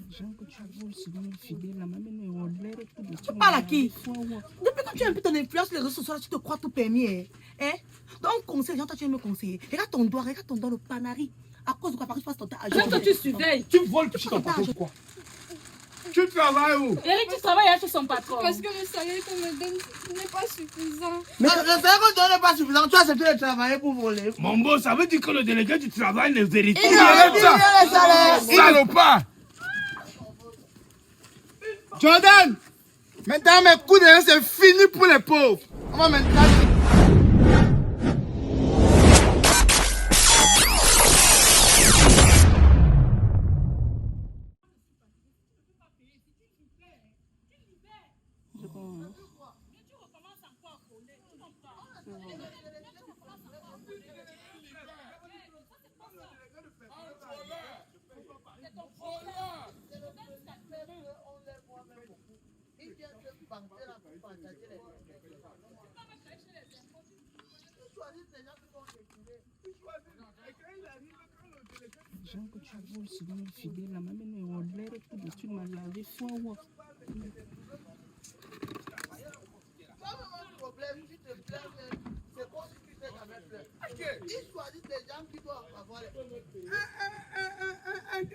Tu parles à qui? Depuis quand tu as un peu ton influence sur les réseaux sociaux, tu te crois tout permis. Hein? Donc, conseil, toi tu aimes me conseiller. Regarde ton doigt, le panari. À cause de quoi, par exemple, tu passes ton temps à jouer. Quand tu surveilles. Tu voles puis ton patron, quoi. Tu travailles où? Eric, tu travailles avec son patron. Parce que le salaire qu'on me donne n'est pas suffisant. Mais le salaire qu'on donne n'est pas suffisant. Tu as accepté de travailler pour voler. Mon beau, ça veut dire que le délégué du travail ne vérifie Il rien. a le salaire. Salopard! Jordan, maintenant mes coups de main c'est fini pour les pauvres. On va maintenant.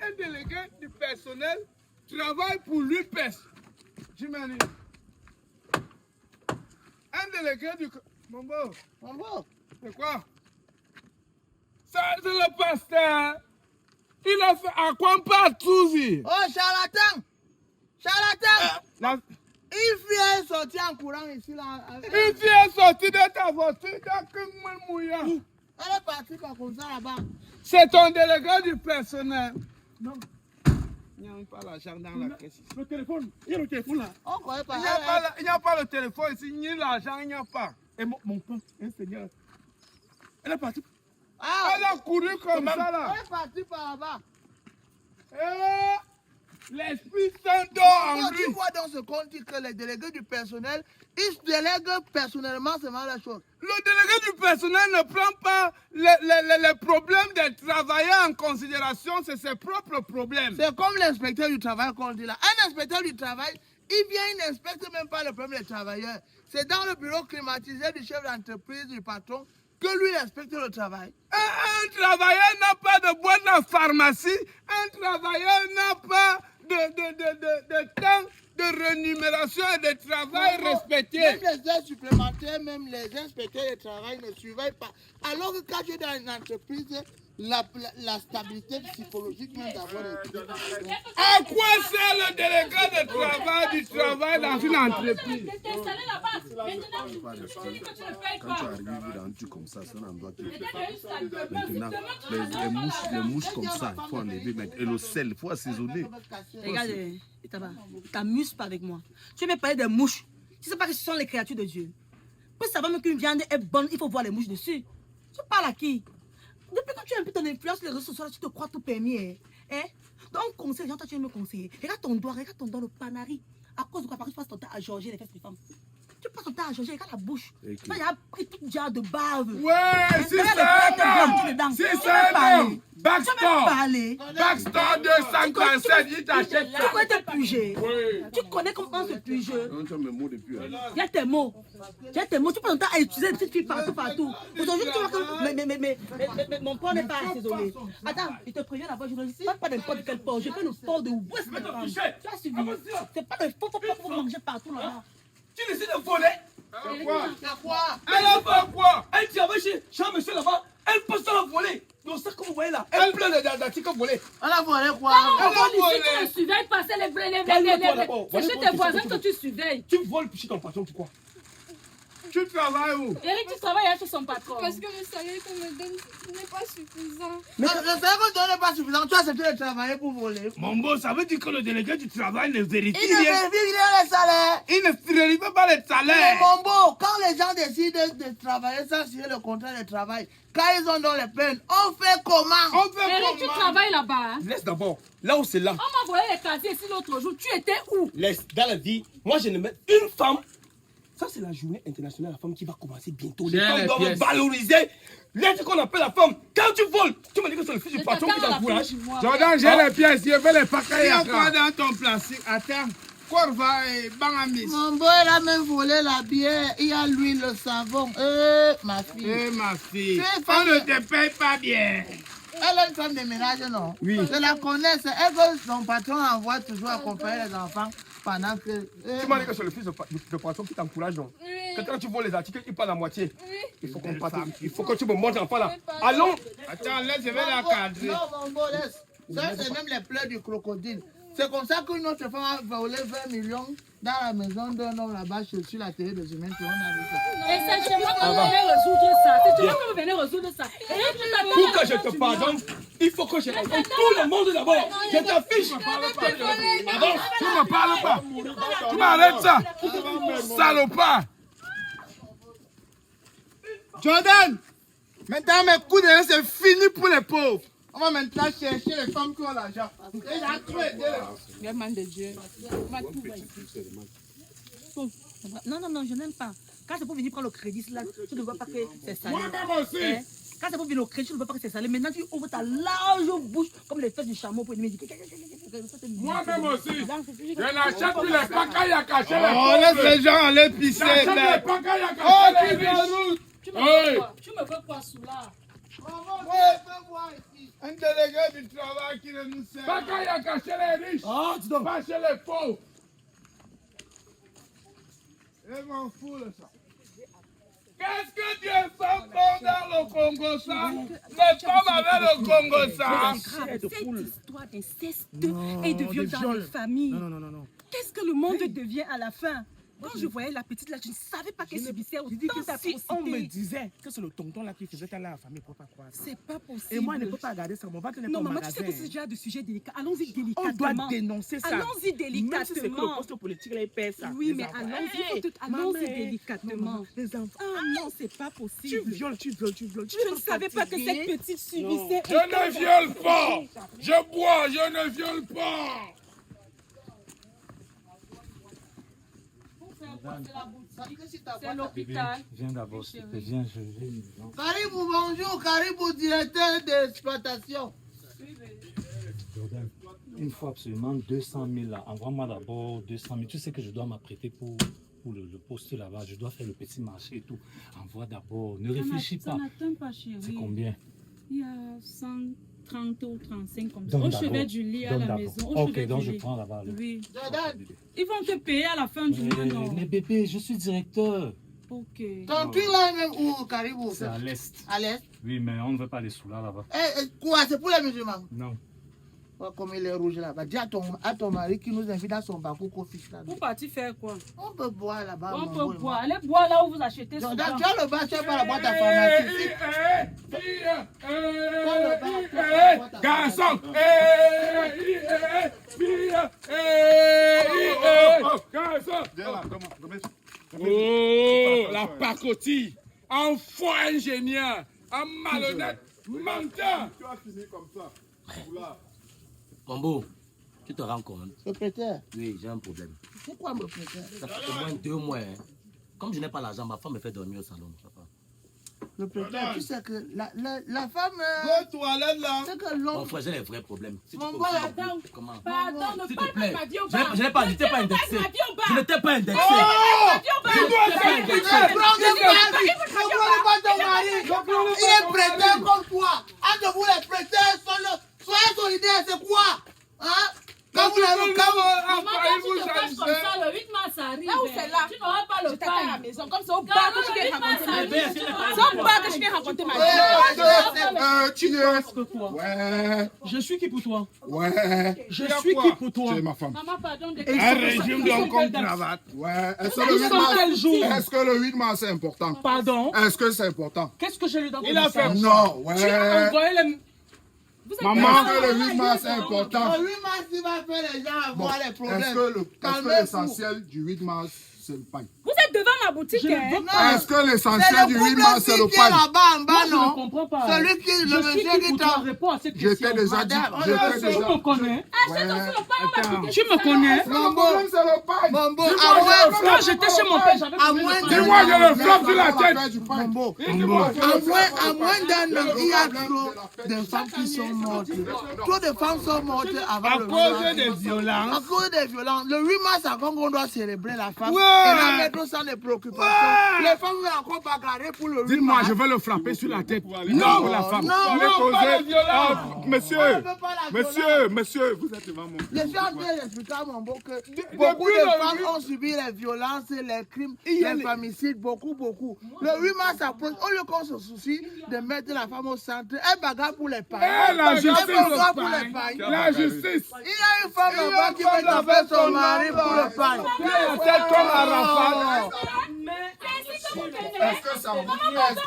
Un délégué du personnel travaille pour l'UPES. J'imagine. Un délégué du... Mon beau. C'est quoi? Ça, c'est le pasteur. Il a fait à quoi pas Touzi? Oh, charlatan! Il vient sortir en courant ici là. Il vient sortir de ta voiture. Elle est partie comme ça là-bas. C'est ton délégué du personnel. Non. Il n'y a pas l'argent dans la caisse ici. Le téléphone, il y a le téléphone là. On croyait pas. Il n'y a pas le téléphone ici, ni l'argent, il n'y a pas. Et mon père, un seigneur. Elle est partie. Elle a couru comme ça là. Elle est partie par là-bas. L'Esprit Saint dort en lui. Tu vois dans ce compte que les délégués du personnel, ils se délèguent personnellement seulement la chose. Le délégué du personnel ne prend pas les problèmes des travailleurs en considération, c'est ses propres problèmes. C'est comme l'inspecteur du travail qu'on dit là. Un inspecteur du travail, il vient, il n'inspecte même pas le problème des travailleurs. C'est dans le bureau climatisé du chef d'entreprise, du patron, que lui il inspecte le travail. Un travailleur n'a pas de boîte de pharmacie, un travailleur n'a pas de temps de rémunération et de travail respecté. Même les heures supplémentaires, même les inspecteurs de travail ne surveillent pas. Alors que quand tu es dans une entreprise, la stabilité psychologique même d'avoir à quoi sert le délégué du travail dans une entreprise? Quand tu arrives dans un truc comme ça, c'est un endroit qui est maintenant, les mouches comme ça, il faut enlever maintenant. Et le sel, il faut assaisonner. Regarde, t'amuses pas avec moi. Tu veux parler des mouches. Tu sais pas que ce sont les créatures de Dieu. Pour savoir même qu'une viande est bonne, il faut voir les mouches dessus. Tu parles à qui? Depuis quand tu as un peu ton influence sur les réseaux sociaux, tu te crois tout permis. Hein? Donc, conseil, toi tu aimes me conseiller. Regarde ton doigt, le panari. À cause de quoi, par exemple, tu passes ton temps à gorger les fesses des femmes. Tu passes ton temps à gorger, regarde la bouche. Il y a pris tout genre de bave. Ouais, si c'est un homme. Si c'est un homme. Backstore 237, il t'achète ça. Tu connais tes pugés. Oui. Tu connais comment se puger. Non, tu as mes mots depuis. Il y a tes mots. Tu passes ton temps à utiliser des petites filles partout. Aujourd'hui, tu vois que mais mon porc n'est pas assaisonné. Attends, je te préviens d'abord, je ne dis pas n'importe quel porc. Je fais le porc de West. Tu as suivi. C'est pas le porc pour manger partout là-bas. Tu décides de voler. Quoi? Elle a fait quoi? Elle travaille chez monsieur là-bas. Elle passe à la voler. Donc ça que vous voyez là, elle pleure d'articles volés. Elle a volé quoi? Tu ne surveilles pas, c'est c'est chez tes voisins que tu surveilles. Tu voles chez ton patron, tu crois? Tu travailles où? Eric, tu travailles avec son patron. Parce que le salaire qu'on me donne n'est pas suffisant. Mais le salaire qu'on donne n'est pas suffisant. Tu as accepté de travailler pour voler. Mon beau, ça veut dire que le délégué du travail ne vérifie Il ne rien. vérifie rien les salaires. Il ne vérifie pas les Mais salaires. mon beau, quand les gens décident de travailler sans signer le contrat de travail, quand ils ont dans les peines, on fait comment? On fait Eric, tu comment? travailles là-bas. Laisse d'abord, là où c'est là. On m'a volé les casiers ici l'autre jour. Tu étais où? Laisse, dans la vie, moi je ne mets une femme Ça, c'est la journée internationale de la femme qui va commencer bientôt. J'ai Les femmes les doivent pièces. valoriser l'être qu'on appelle la femme. Quand tu voles, tu me dis que c'est le fils du patron qui t'encourage. Jordan, j'ai les pièces, je vais les paquer. Il y a Attends. quoi dans ton plastique? Attends. Corva et Bangamis. Mon boy, il a même volé la bière. Il y a l'huile, le savon. Ma fille. Eh ma fille, Tu es on femme ne de- te paye pas bien. Elle est une femme de ménage, non? Oui. Je la connais. C'est elle que son patron envoie toujours accompagner les enfants pendant que... Tu m'as dit que c'est le fils de patron qui t'encourage, non? Oui. Que quand tu voles les articles, il parle la moitié. Oui. Il faut qu'on parte. Il faut que tu me montres l'enfant là. Allons. Attends, laisse, je vais la Mon cadrer. beau- Non, mon beau, laisse. Ça, c'est même les pleurs du crocodile. C'est comme ça qu'une autre femme a volé 20 millions dans la maison d'un homme là-bas sur la télé de Zimène. On a vu ça. Et c'est chez moi que vous venez résoudre ça. C'est chez moi que vous venez résoudre ça. Et puis, tu t'attends Pour que à je la te fin pardonne, il faut que je rencontre tout le monde d'abord. Je t'affiche. Avance. Tu ne me parles pas. Tu m'arrêtes ça. Salopard. Jordan, maintenant mes coups de main, c'est fini pour les pauvres. On va maintenant chercher les femmes qui ont l'argent. Et j'ai tout aidé. Vraiment de Dieu. Non, non, non, je n'aime pas. Quand c'est pour venir prendre le crédit, là, tu ne vois pas que c'est salé. Moi-même aussi. Hein? Quand c'est pour venir au crédit, tu ne vois pas que c'est salé. Maintenant, tu ouvres ta large bouche comme les fesses du chameau pour me dire. Moi-même aussi. Je n'achète plus les pacailles à cacher les pauvres. Oh, laisse les gens aller pisser. J'achète les pacailles à cacher les riches. Tu me veux quoi sous là? Un délégué du travail qui ne nous sert. Pacailles à cacher les riches. Ah, dis donc. Pas chez les pauvres. Je m'en fous de ça. Qu'est-ce que Dieu fait dans le Congo ça? Les femmes avec le Congo ça? Cette histoire d'inceste et de viol dans les familles. Non. Qu'est-ce que le monde devient à la fin? Quand je voyais la petite là, je ne savais pas qu'elle subissait Je dis que autant si on me d'atrocités. disait que c'est le tonton là qui faisait ça à la famille, pour pas croire ça. C'est pas possible. Et moi, je ne peux pas regarder ça. Mon ventre n'est pas Non, au maman, tu magasin. sais que c'est déjà des sujets délicats. Allons-y On délicatement. doit dénoncer ça. Allons-y Même si c'est que le délicatement. poste politique, là, il perd ça. Oui, Les mais enfants. allons-y Hey, allons-y maman, délicatement. non, les enfants. Ah non, c'est pas Tu possible. violes. Je ne savais pas que cette petite subissait. Je ne viole pas. Je bois, je ne viole pas. C'est l'hôpital. Viens d'abord, s'il te plaît. Viens, je vais. Caribou, bonjour. Caribou, directeur d'exploitation. Jordan, il me faut absolument 200 000 là. Envoie-moi d'abord 200 000. Tu sais que je dois m'apprêter pour le poste là-bas. Je dois faire le petit marché et tout. Envoie d'abord. Ne réfléchis Ça pas. n'atteint pas, chérie. C'est combien? Il y a 130 ou 35 comme ça. Donne Au d'abord. chevet du lit à Donne la d'abord. maison. Au Ok, chevet donc du je lit. prends là-bas. Oui. Jordan, Ils vont te payer à la fin du mois, non? Mais bébé, je suis directeur. Ok. ton truc là est même où, Caribou? C'est à l'est. À l'est. Oui, mais on ne veut pas aller sous là-bas. Quoi, c'est pour les musulmans? Non. Oh, comme il est rouge là-bas. Dis à ton mari qui nous invite dans son bateau qu'on fiche là. Vous partir faire quoi? On peut boire là-bas. On mon peut beau, boire. Allez boire là où vous achetez souvent. Jordan, tu as le bar, tu as pas la boîte à pharmacie. Garçon. Garçon. Oh, la pacotille. Un faux ingénieur. Un malhonnête. Menteur. Tu vas finir comme ça. Oula. Combo, tu te rends compte? Le prêteur. Oui, j'ai un problème. Pourquoi me prêteur? Ça fait au moins 2 mois. Hein. Comme je n'ai pas l'argent, ma femme me fait dormir au salon. Papa. Le prêteur, tu sais que la femme. Go toilette là. C'est que Mon l'homme. frère, j'ai les vrais problèmes. Si tu Mon peux boy, aussi, attends. comment? Pardon, ne S'il parle te pas plaît. de ma vie au Je bar. n'étais pas indexé. Ma vie au bar. Je n'étais pas indexé. Tu dois Je n'étais pas faire indexé. Prends le mari. Ne prenez pas ton mari. Il est prêteur comme toi. Entre vous, les prêteurs, soyez solidaires, c'est quoi? Hein? Quand vous l'avez. Maman, quand tu te fâches comme ça, le 8 mars arrive. Là où c'est là. Tu n'auras pas le Je t'attends à la pain. maison. Comme c'est au bar que je viens raconter ma Bébé, vie. est-ce que les parents- C'est au bar que je viens raconter ma vie. Tu Parce que toi, Ouais, je suis qui pour toi? ouais. Je Il y a suis quoi? qui pour toi? C'est ma femme. Maman, pardon. Un régime d'homme comme cravate. Ouais. Est-ce Ils que le 8 sont mars, quel jour? est-ce que le 8 mars c'est important? Pardon? Est-ce que c'est important? Qu'est-ce que j'ai lu dans ton Il a fait- message? Non, Tu as ouais. envoyé les... Maman, est-ce que le 8 mars c'est important? Le 8 mars, il va faire les gens avoir les Est-ce problèmes. que Calmez-vous. l'essentiel du 8 mars c'est le pain? Vous êtes devant ma boutique, hein? Est-ce que l'essentiel C'est du le 8 couple mars, c'est aussi le qui est pain? là-bas en bas, Moi, je non? ne comprends pas. Celui qui, le Je suis monsieur qui qui pour t'a... toi répondre à cette Je t'ai question? déjà dit. Madame, Je t'ai Tu déjà me connais? Achète aussi le pain dans ma boutique. Tu me connais? Le problème, c'est le pain. Mambo, Quand j'étais chez mon père, j'avais à combien moins de de- pain? Dis-moi, j'ai le flop sur la tête. Mambo, Dis-moi, à moins d'un an, il y a trop de femmes qui sont mortes. Trop de femmes sont mortes avant À le 8 cause mars. des violences. À cause des violences. Le 8 mars, à Congo, on doit célébrer la femme. Ouais. Et la mettre sans des préoccupations. Ouais. Les femmes veulent encore bagarrer pour le 8 Dites-moi, mars. je vais le frapper sur la tête. aller Non, voir la femme. non, Allez non, causer. pas de violence. Ah, On monsieur, ne veut pas la monsieur, vous êtes devant moi. Je suis en train d'expliquer à Mambo que depuis beaucoup de le femmes huit- ont subi les violences, les crimes, Il y a les les- femicides, beaucoup. Le 8 mars approche, au lieu qu'on se soucie de mettre la femme au centre, elle bagarre pour les pailles. Eh, la justice, Elle bagarre pour les pailles. la justice. Il y a une femme Il y a là-bas une qui femme veut taper là-bas, son son mari homme, pour le paille. Qui a la tête comme Arafat. est-ce que c'est en route? Est-ce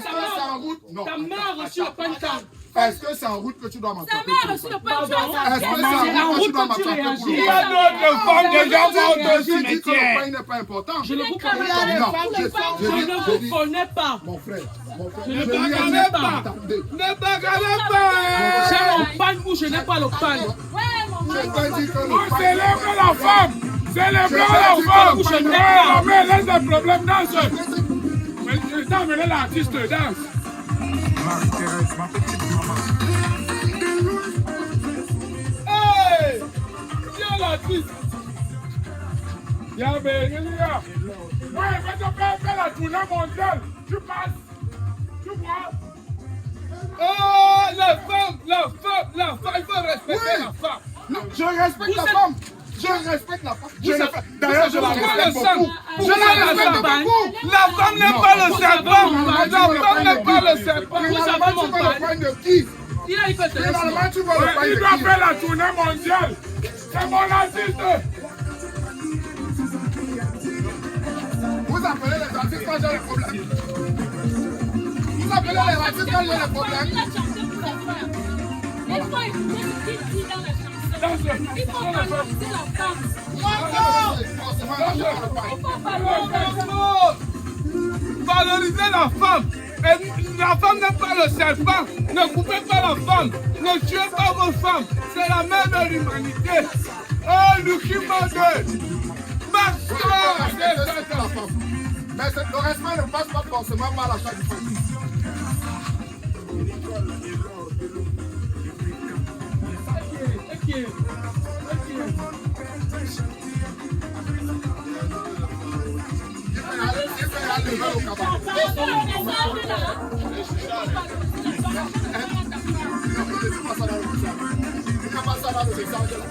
que c'est en route? Non. Ta mère a reçu le pain de table. Est-ce que c'est en route que tu dois Ta m'attraper? mère a reçu le pain de Est-ce que c'est en En route que tu route, dois quand tu m'attraper pour réagis. Il le y a pain? d'autres femmes déjà mortes au Tu dis que le cimetière. pain n'est pas important. Je ne vous Il y a connais des pas. femmes qui sont Je ne vous connais pas. Mon frère, Je ne je vous lui ai connais dit, pas. attendez. Ne bagarrez pas. J'ai mon pain ou je n'ai pas le pain. Je t'ai dit que On le pain... célèbre la femme. Célébrons la femme. La mère laisse des problèmes dans ce. D'amener l'artiste danse. Hey! Viens l'artiste. Viens, Bénélia. Ouais, mais tu peux faire la tournée mondiale. Tu passes. Tu vois? Oh, la femme, il faut respecter la femme. Non, je respecte la femme. Je respecte la femme. D'ailleurs, je la Pourquoi respecte le sang? beaucoup. Je la respecte beaucoup. La femme n'est pas le serpent. La femme n'est pas le serpent. Finalement, tu veux le pain de qui? Il a fait Finalement, tu veux le pain Il de doit qui? faire la tournée mondiale. C'est mon artiste. Vous appelez les artistes quand j'ai des problèmes. Vous appelez les artistes quand j'ai des problèmes. Il a chanté pour sa femme. Il faut écouter ce qu'il dit dans la chanson. Il faut valoriser la femme. Il faut Valorisez la femme. Et la femme n'est pas le serpent. Ne coupez pas la femme. Ne tuez pas vos femmes. C'est la mère de l'humanité. Oh, Lukimade. Mais le respect ne passe pas forcément par l'achat du pain.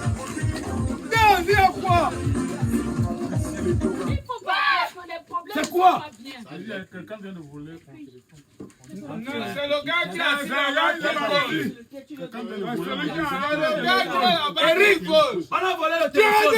Non, viens quoi? C'est quoi? Quelqu'un vient de voler ton téléphone. Non, c'est le gars qui a volé. Quelqu'un vient de voler. C'est le gars qui a volé. Eric vole. On a volé le téléphone.